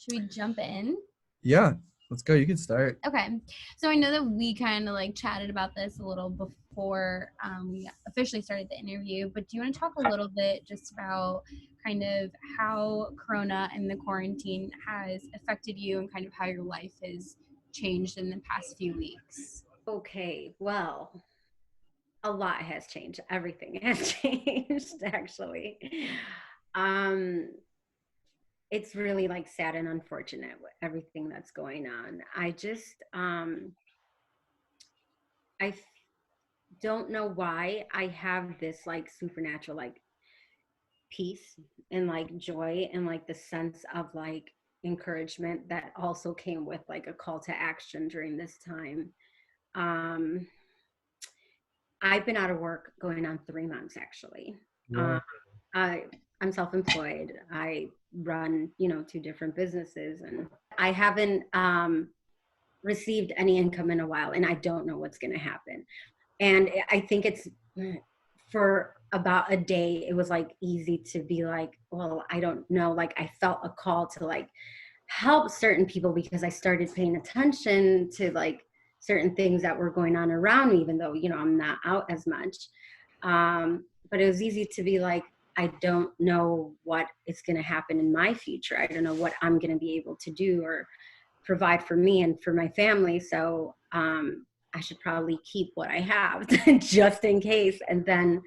Should we jump in? Yeah, let's go. You can start. Okay. So I know that we kind of like chatted about this a little before we officially started the interview, but do you want to talk a little bit just about kind of how Corona and the quarantine has affected you and kind of how your life has changed in the past few weeks? Okay, well, a lot has changed. Everything has changed, actually. Um, it's really like sad and unfortunate with everything that's going on. I don't know why I have this like supernatural like peace and like joy and like the sense of like encouragement that also came with like a call to action during this time. Um, I've been out of work going on 3 months actually. Wow. I I'm self-employed. I run, two different businesses, and I haven't received any income in a while, and I don't know what's going to happen. And I think it's for about a day, it was like easy to be like, well, I don't know. Like I felt a call to like help certain people because I started paying attention to like certain things that were going on around me, even though, I'm not out as much. But it was easy to be like, I don't know what is going to happen in my future. I don't know what I'm going to be able to do or provide for me and for my family. So I should probably keep what I have just in case. And then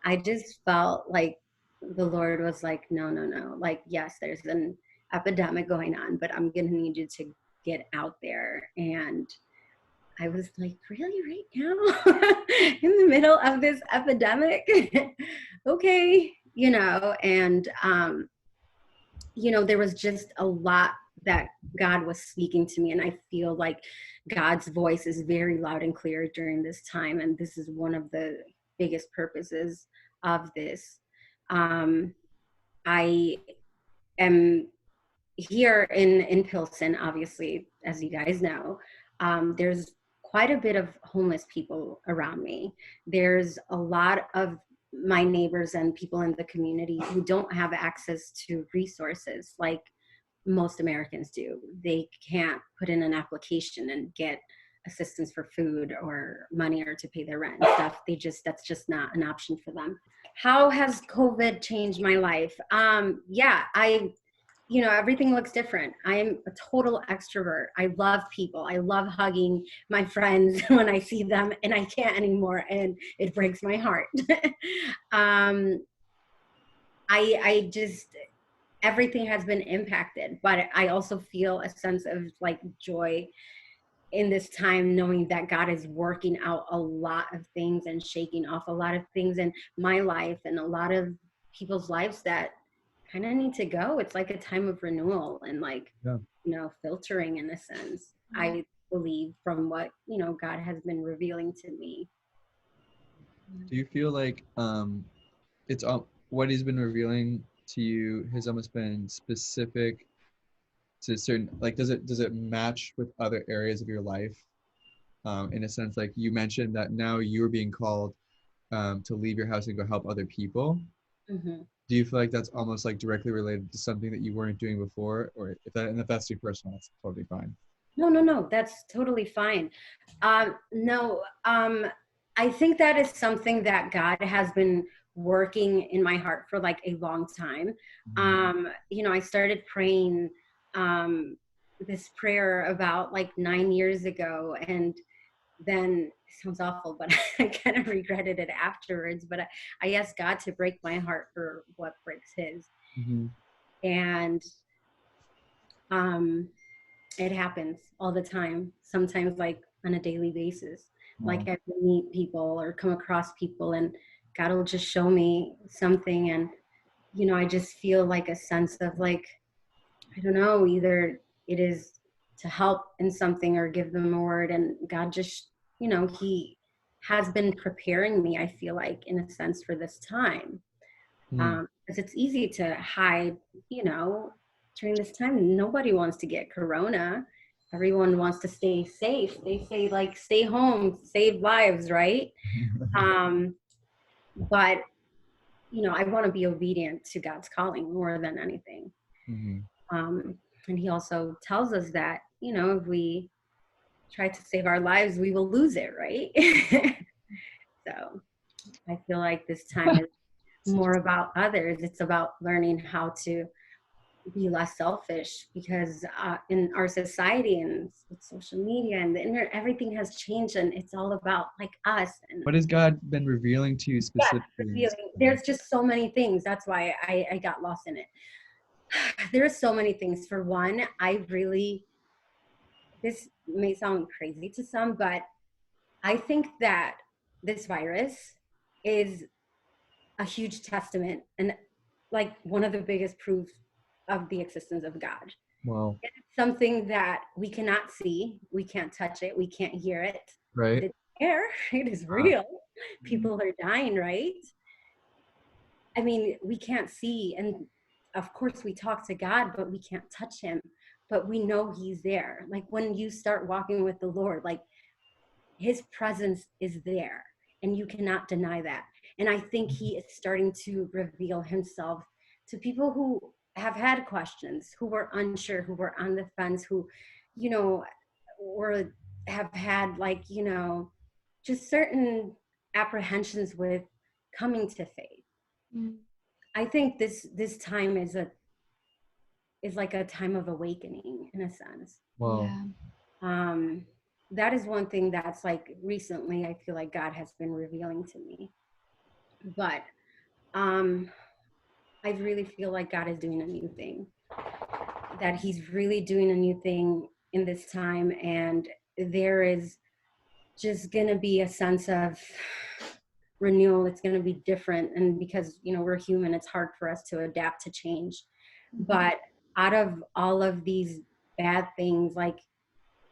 I just felt like the Lord was like, no, no, no. Like, yes, there's an epidemic going on, but I'm going to need you to get out there. And I was like, really, right now? In the middle of this epidemic? Okay. And, there was just a lot that God was speaking to me. And I feel like God's voice is very loud and clear during this time. And this is one of the biggest purposes of this. I am here in Pilsen, obviously, as you guys know. There's quite a bit of homeless people around me. There's a lot of my neighbors and people in the community who don't have access to resources like most Americans do. They can't put in an application and get assistance for food or money or to pay their rent and stuff. That's just not an option for them. How has COVID changed my life? Everything looks different. I'm a total extrovert. I love people. I love hugging my friends when I see them, and I can't anymore, and it breaks my heart. I just, everything has been impacted, but I also feel a sense of like joy in this time, knowing that God is working out a lot of things and shaking off a lot of things in my life and a lot of people's lives that kind of need to go. It's like a time of renewal and like, filtering in a sense. I believe from what, God has been revealing to me. Do you feel like it's what he's been revealing to you has almost been specific to certain, like does it match with other areas of your life? In a sense, like you mentioned that now you're being called to leave your house and go help other people. Mm-hmm. Do you feel like that's almost like directly related to something that you weren't doing before, or if that's too personal, that's totally fine. No, that's totally fine. I think that is something that God has been working in my heart for like a long time. I started praying this prayer about like 9 years ago, and then it sounds awful, but I kind of regretted it afterwards. But I asked God to break my heart for what breaks his. Mm-hmm. And it happens all the time, sometimes like on a daily basis. Wow. Like I meet people or come across people, and God will just show me something, and I just feel like a sense of like, I don't know, either it is to help in something or give them a word, and God just, he has been preparing me, I feel like, in a sense, for this time. Because it's easy to hide, during this time. Nobody wants to get corona. Everyone wants to stay safe. They say like, stay home, save lives, right? But I want to be obedient to God's calling more than anything. Mm-hmm. And he also tells us that, if we try to save our lives, we will lose it, right? So I feel like this time is more about others. It's about learning how to be less selfish, because in our society and with social media and the internet, everything has changed, and it's all about like us. And What has God been revealing to you specifically? there's just so many things. That's why I got lost in it. There's so many things. For one, this may sound crazy to some, but I think that this virus is a huge testament and like one of the biggest proofs of the existence of God. Wow. It's something that we cannot see, we can't touch it, we can't hear it. Right. It's there, it is real. People are dying, right? I mean, we can't see, and of course we talk to God, but we can't touch him, but we know he's there. Like when you start walking with the Lord, like his presence is there and you cannot deny that. And I think he is starting to reveal himself to people who have had questions, who were unsure, who were on the fence, who, or have had like, just certain apprehensions with coming to faith. I think this time is like a time of awakening in a sense. Wow. Yeah. That is one thing that's like recently I feel like God has been revealing to me. But I really feel like God is doing a new thing. That he's really doing a new thing in this time, and there is just gonna be a sense of renewal. It's gonna be different, and because we're human, it's hard for us to adapt to change. But out of all of these bad things, like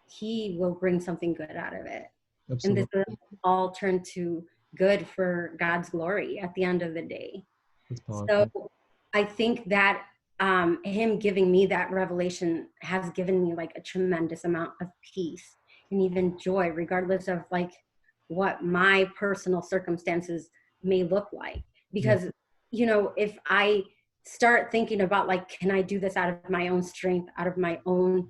he will bring something good out of it. Absolutely. And this will all turn to good for God's glory at the end of the day. So I think that him giving me that revelation has given me like a tremendous amount of peace and even joy, regardless of like what my personal circumstances may look like. Because, if I start thinking about like, can I do this out of my own strength, out of my own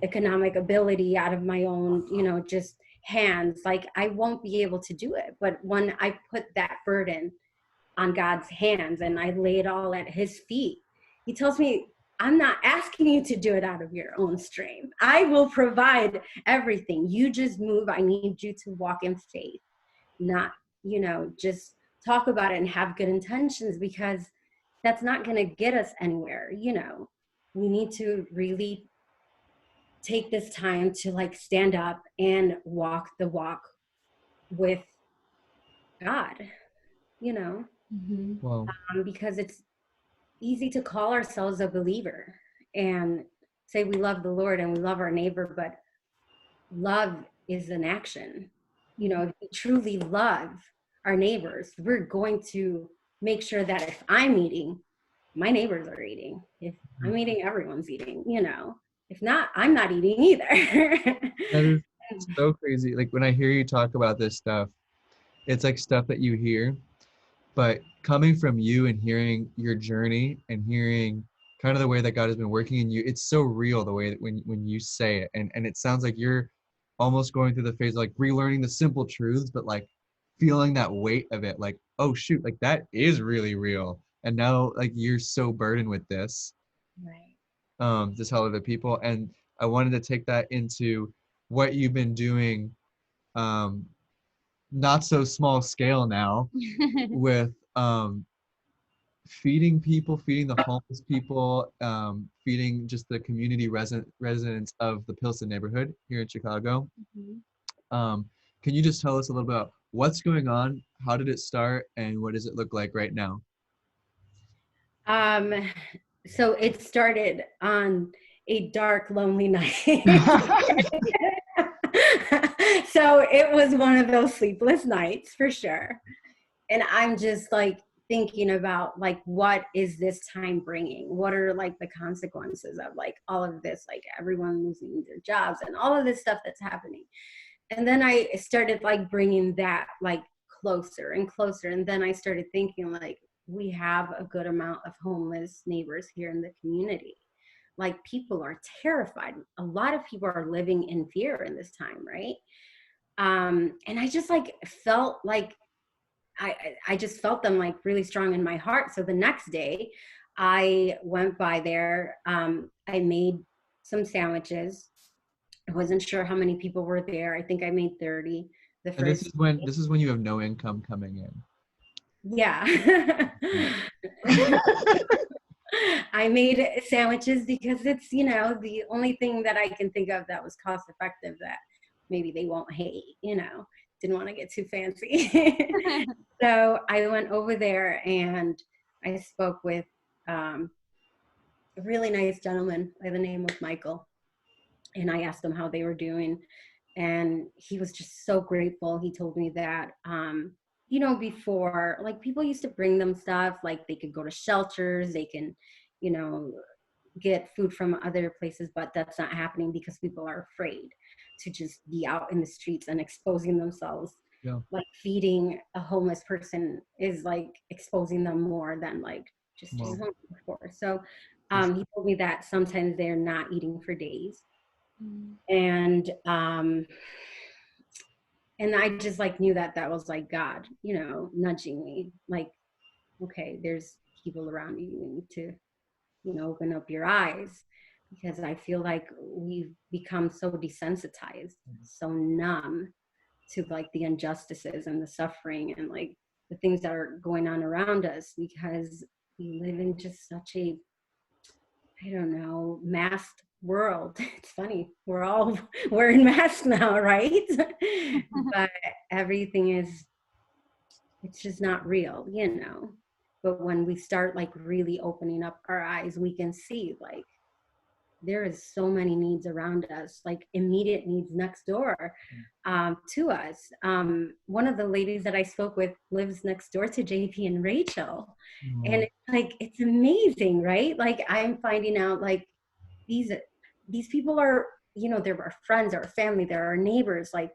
economic ability, out of my own, just hands, like I won't be able to do it. But when I put that burden on God's hands and I lay it all at his feet, he tells me, I'm not asking you to do it out of your own strength. I will provide everything. You just move. I need you to walk in faith, not, just talk about it and have good intentions, because that's not going to get us anywhere. We need to really take this time to like stand up and walk the walk with God, Wow. Because it's easy to call ourselves a believer and say we love the Lord and we love our neighbor, but love is an action. If we truly love our neighbors, we're going to make sure that if I'm eating, my neighbors are eating. If I'm eating, everyone's eating, If not, I'm not eating either. That is so crazy. Like when I hear you talk about this stuff, it's like stuff that you hear, but coming from you and hearing your journey and hearing kind of the way that God has been working in you, it's so real the way that when you say it. And it sounds like you're almost going through the phase of like relearning the simple truths, but like feeling that weight of it, like, oh shoot, like that is really real. And now like you're so burdened with this. Right. To tell other people. And I wanted to take that into what you've been doing, not so small scale now, with feeding people, feeding the homeless people, feeding just the community residents of the Pilsen neighborhood here in Chicago. Can you just tell us a little bit about what's going on? How did it start? And what does it look like right now? So it started on a dark, lonely night. So it was one of those sleepless nights for sure. And I'm just like thinking about like, what is this time bringing? What are like the consequences of like all of this, like everyone losing their jobs and all of this stuff that's happening. And then I started like bringing that like closer and closer. And then I started thinking like, we have a good amount of homeless neighbors here in the community. Like, people are terrified. A lot of people are living in fear in this time, right? And I just like felt like I just felt them like really strong in my heart. So the next day I went by there. I made some sandwiches. I wasn't sure how many people were there. I think I made 30 the And first. this is when you have no income coming in. Yeah. Yeah. I made sandwiches because it's, the only thing that I can think of that was cost effective that maybe they won't hate, didn't want to get too fancy. So I went over there and I spoke with a really nice gentleman by the name of Michael. And I asked him how they were doing. And he was just so grateful. He told me that, before, like, people used to bring them stuff, like they could go to shelters, they can, you know, get food from other places, but that's not happening because people are afraid to just be out in the streets and exposing themselves. Yeah. Like, feeding a homeless person is like exposing them more than like just Wow. home before. So he told me that sometimes they're not eating for days. And I just like knew that that was like God, nudging me, like, okay, there's people around you. You need to, open up your eyes, because I feel like we've become so desensitized, so numb to like the injustices and the suffering and like the things that are going on around us, because we live in just such a, I don't know, masked world. It's funny. We're all wearing masks now, right? But everything is, it's just not real. But when we start like really opening up our eyes, we can see like there is so many needs around us, like immediate needs next door to us. One of the ladies that I spoke with lives next door to JP and Rachel. And it's like, it's amazing, right? Like, I'm finding out like these people are, they're our friends, our family, they're our neighbors, like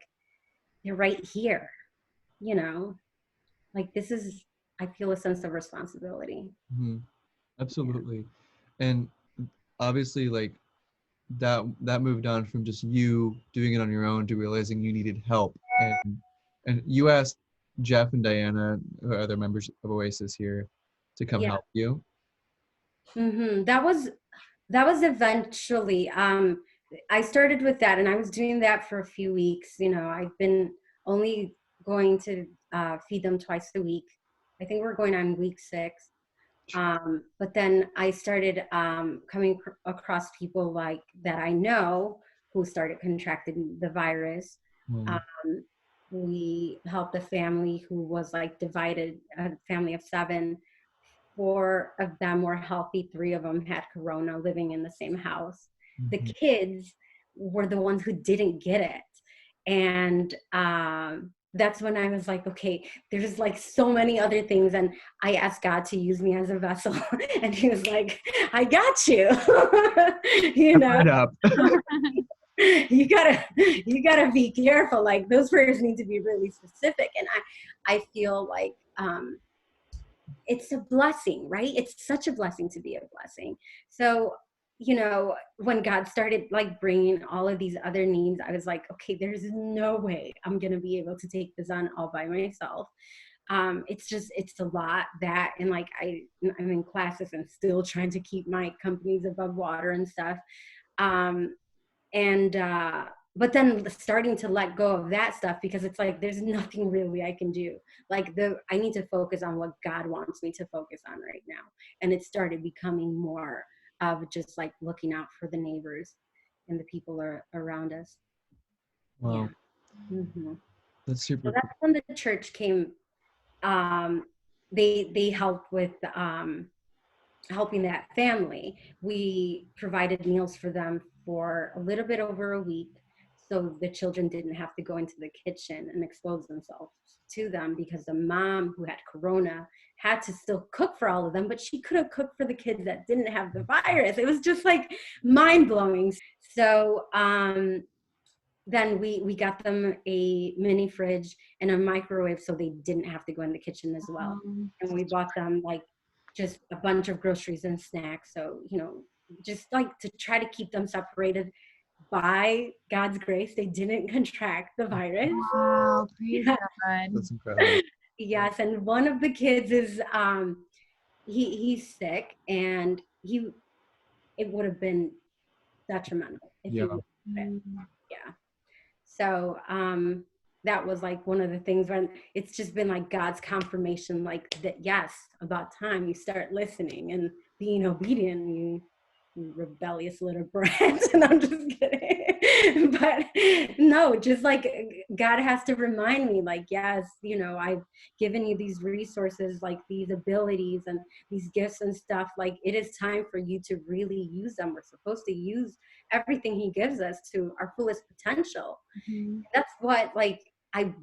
they're right here, like this is, I feel a sense of responsibility. Mm-hmm. Absolutely. And obviously, like, that moved on from just you doing it on your own to realizing you needed help, and you asked Jeff and Diana, who are other members of Oasis here, to come Yeah. help you. Mm-hmm. That was eventually, I started with that, and I was doing that for a few weeks. I've been only going to feed them twice a week. I think we're going on week 6. But then I started coming across people like that I know who started contracting the virus. Mm. We helped a family who was like divided, a family of 7. 4 of them were healthy, 3 of them had corona, living in the same house. The Mm-hmm. kids were the ones who didn't get it. And that's when I was like, okay, there's like so many other things. And I asked God to use me as a vessel. And he was like, I got you. Right up. you gotta be careful. Like, those prayers need to be really specific. And I feel like it's a blessing, right? It's such a blessing to be a blessing. So, when God started like bringing all of these other needs, I was like, okay, there's no way I'm going to be able to take this on all by myself. It's a lot that, and like, I'm in classes and still trying to keep my companies above water and stuff. But then starting to let go of that stuff, because it's like there's nothing really I can do. Like, I need to focus on what God wants me to focus on right now. And it started becoming more of just like looking out for the neighbors and the people around us. Wow. Yeah. Mm-hmm. That's super So that's when the church came. They helped with helping that family. We provided meals for them for a little bit over a week, so the children didn't have to go into the kitchen and expose themselves to them, because the mom who had corona had to still cook for all of them, but she couldn't cook for the kids that didn't have the virus. It was just like mind-blowing. So then we got them a mini fridge and a microwave so they didn't have to go in the kitchen as well. And we bought them like just a bunch of groceries and snacks. So, you know, just like to try to keep them separated. By God's grace, they didn't contract the virus. Wow, praise Yeah. God. That's incredible. Yes, and one of the kids is he's sick, and it would have been detrimental if he Yeah. would have been. Yeah. So that was like one of the things when it's just been like God's confirmation, like that, yes, about time you start listening and being obedient, you rebellious little brat. And I'm just kidding. But no, just like God has to remind me, like, yes, you know, I've given you these resources, like these abilities and these gifts and stuff. Like, it is time for you to really use them. We're supposed to use everything he gives us to our fullest potential. Mm-hmm. That's what, like, I'm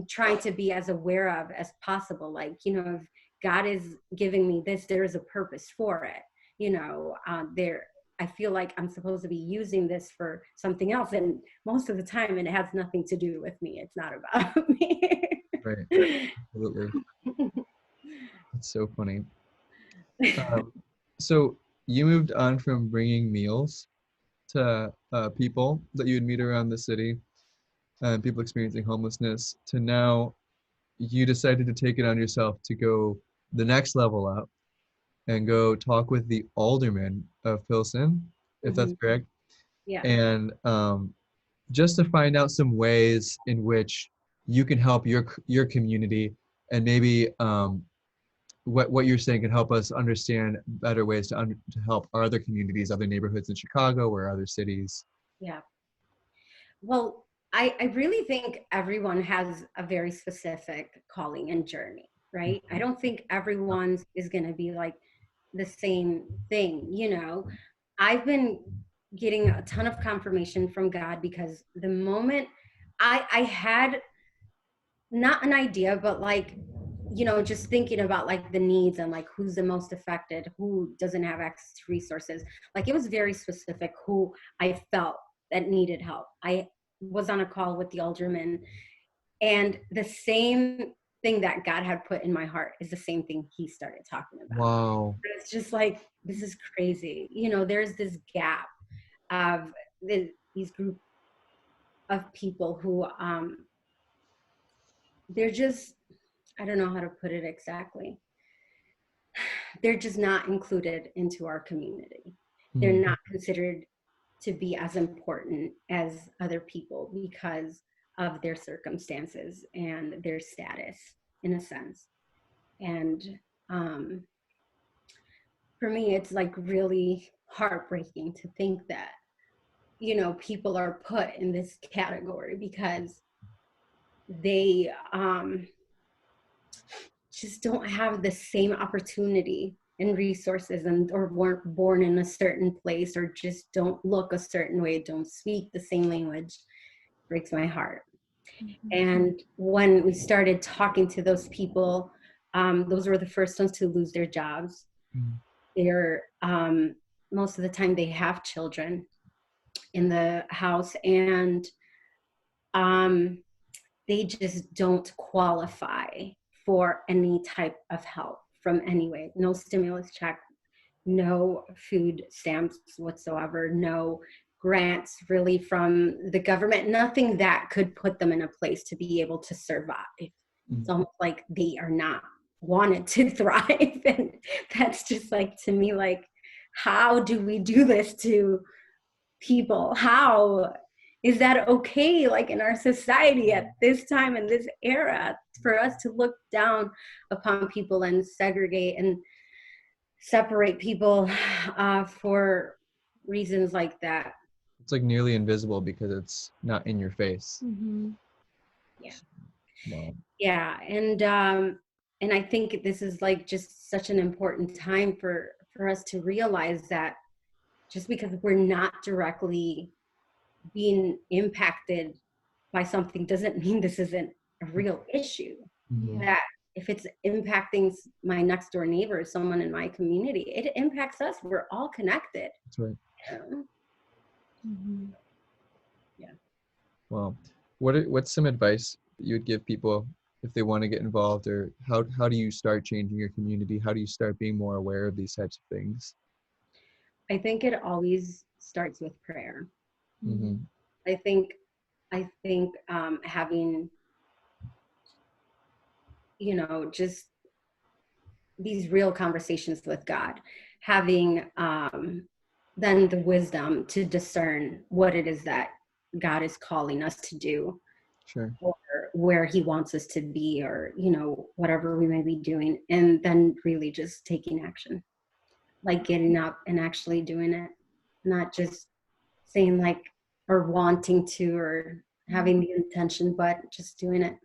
trying to be as aware of as possible. Like, you know, if God is giving me this, there is a purpose for it. You know, I feel like I'm supposed to be using this for something else. And most of the time it has nothing to do with me. It's not about me. Right. Absolutely. That's so funny. So you moved on from bringing meals to people that you would meet around the city and people experiencing homelessness to now you decided to take it on yourself to go the next level up and go talk with the alderman of Pilsen, if that's correct, Yeah. and just to find out some ways in which you can help your community, and maybe what you're saying can help us understand better ways to help our other communities, other neighborhoods in Chicago or other cities. Yeah. Well, I really think everyone has a very specific calling and journey, right? I don't think everyone's is going to be like the same thing, you know. I've been getting a ton of confirmation from God because the moment I had not an idea, but like, you know, just thinking about like the needs and like who's the most affected, who doesn't have access to resources. Like, it was very specific who I felt that needed help. I was on a call with the alderman, and the same thing that God had put in my heart is the same thing he started talking about. Wow. It's just like, this is crazy. You know, there's this gap of these group of people who they're just, I don't know how to put it exactly. They're just not included into our community. They're not considered to be as important as other people because of their circumstances and their status, in a sense. And for me, it's like really heartbreaking to think that, you know, people are put in this category because they just don't have the same opportunity and resources, and or weren't born in a certain place, or just don't look a certain way, don't speak the same language. Breaks my heart. And when we started talking to those people, those were the first ones to lose their jobs. They're most of the time they have children in the house, and they just don't qualify for any type of help from anyway. No stimulus check, no food stamps whatsoever, no grants really from the government, nothing that could put them in a place to be able to survive. It's almost like they are not wanted to thrive. And that's just like, to me, like, how do we do this to people? How is that okay, like in our society at this time in this era, for us to look down upon people and segregate and separate people for reasons like that? It's like nearly invisible because it's not in your face. Yeah. Wow. Yeah. And I think this is like just such an important time for us to realize that just because we're not directly being impacted by something doesn't mean this isn't a real issue. That if it's impacting my next door neighbor, someone in my community, it impacts us. We're all connected. That's right. Yeah. Well, what's some advice you would give people if they want to get involved, or how do you start changing your community? How do you start being more aware of these types of things? I think it always starts with prayer. Mm-hmm. I think having, just these real conversations with God, having then the wisdom to discern what it is that God is calling us to do, Sure. or where he wants us to be, or whatever we may be doing, and then really just taking action, like getting up and actually doing it, not just saying like, or wanting to, or having the intention, but just doing it.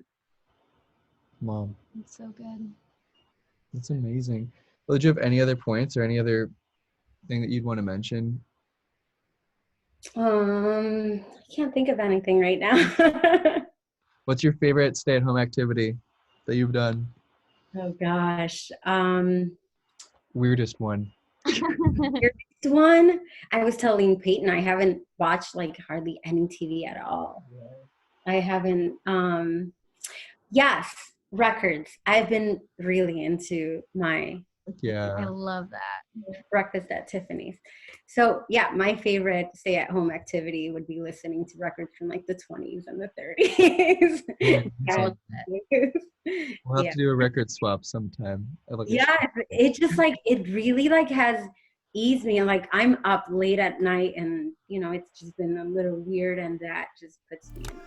Mom, It's so good. that's amazing. Well, did you have any other points or any other thing that you'd want to mention? I can't think of anything right now. What's your favorite stay-at-home activity that you've done? Oh gosh. Weirdest one. Weirdest one. I was telling Peyton I haven't watched like hardly any TV at all. I haven't. Yes, records. I've been really into my I Yeah. love that. breakfast at Tiffany's. So yeah, my favorite stay-at-home activity would be listening to records from like the 20s and the 30s. Awesome. We'll have Yeah. to do a record swap sometime. Yeah, it just like, it really like has eased me. Like I'm up late at night and it's just been a little weird, and that just puts me in